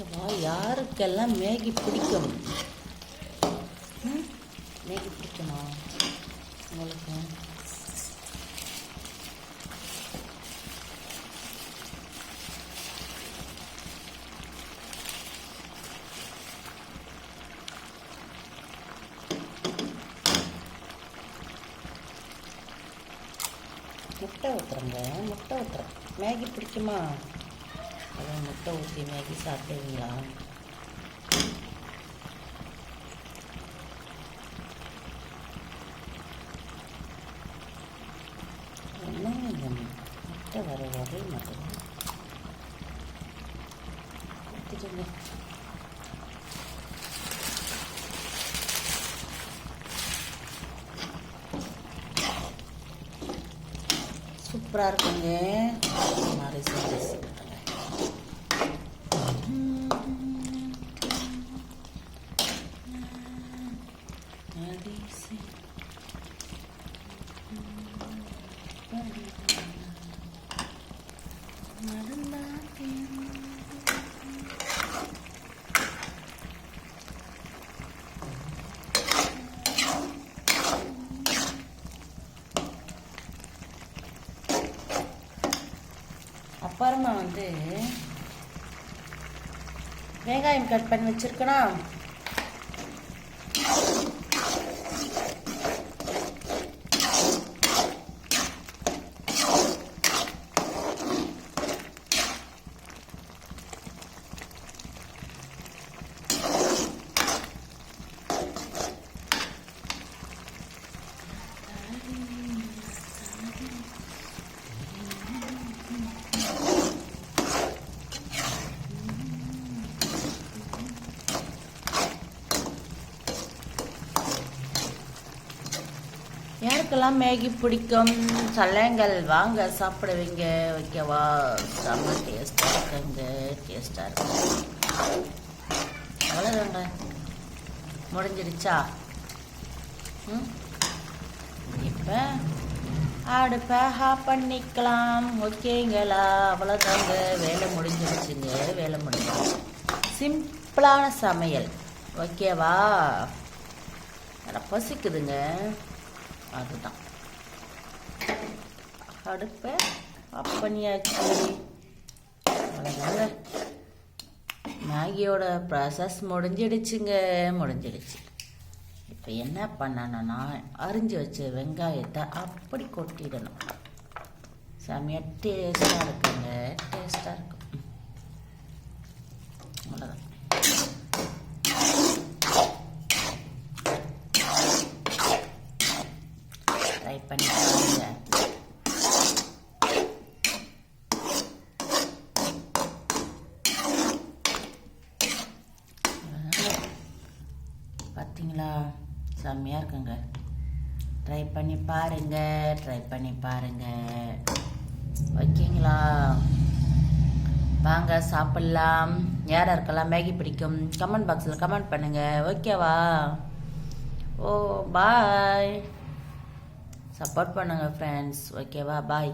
ஓகேவா? யாருக்கெல்லாம் மேகி பிடிக்கும்? மேகி பிடிக்குமா உங்களுக்கு? முட்டை ஊற்றுறேங்க, முட்டை ஊற்றுறேன். மேகி பிடிக்குமா? அதான் முட்டை ஊற்றி மேகி சாப்பிடுவீங்களா? என்னங்க இந்த முட்டை வர வகை மட்டும் ஊற்றிட்டுங்க. சூப்பராக இருக்குங்க. மாதிரி செஞ்சு அப்புறமா வெங்காயம் கட் பண்ணி வச்சிருக்கணும். யாருக்கெல்லாம் மேகி பிடிக்கும் சொல்லுங்கள், வாங்க சாப்பிடுவீங்க. ஓகேவா? செம்ம டேஸ்டாக இருக்குங்க, டேஸ்டாக இருக்கு. அவ்வளோதாங்க, முடிஞ்சிடுச்சா? இப்போ அடுப்பை ஆஃப் பண்ணிக்கலாம். ஓகேங்களா? அவ்வளோதாங்க, வேலை முடிஞ்சிடுச்சுங்க, வேலை முடிஞ்சிடுச்சு. சிம்பிளான சமையல். ஓகேவா? எனக்கு பசிக்குதுங்க, அதுதான். அடுப்பை ஆஃப் பண்ணியாச்சு. அவ்வளோதாங்க, மேகியோட ப்ராசஸ் முடிஞ்சிடுச்சுங்க, முடிஞ்சிடுச்சு. இப்போ என்ன பண்ணணும்னா, அரிஞ்சு வச்ச வெங்காயத்தை அப்படி கொட்டிடணும். செம்மையாக டேஸ்டாக இருக்குங்க, டேஸ்டாக இருக்கும். அவ்வளோதான். ட்ரை பண்ணி பாருங்க. பார்த்தீங்களா? செம்மையாக இருக்குங்க. ட்ரை பண்ணி பாருங்க, ட்ரை பண்ணி பாருங்க. ஓகேங்களா? வாங்க சாப்பிட்லாம். யார் யாருக்கெல்லாம் மேகி பிடிக்கும் கமெண்ட் பாக்ஸில் கமெண்ட் பண்ணுங்க. ஓகேவா? ஓ பாய். சப்போர்ட் பண்ணுங்க ஃப்ரெண்ட்ஸ். ஓகேவா? பாய்.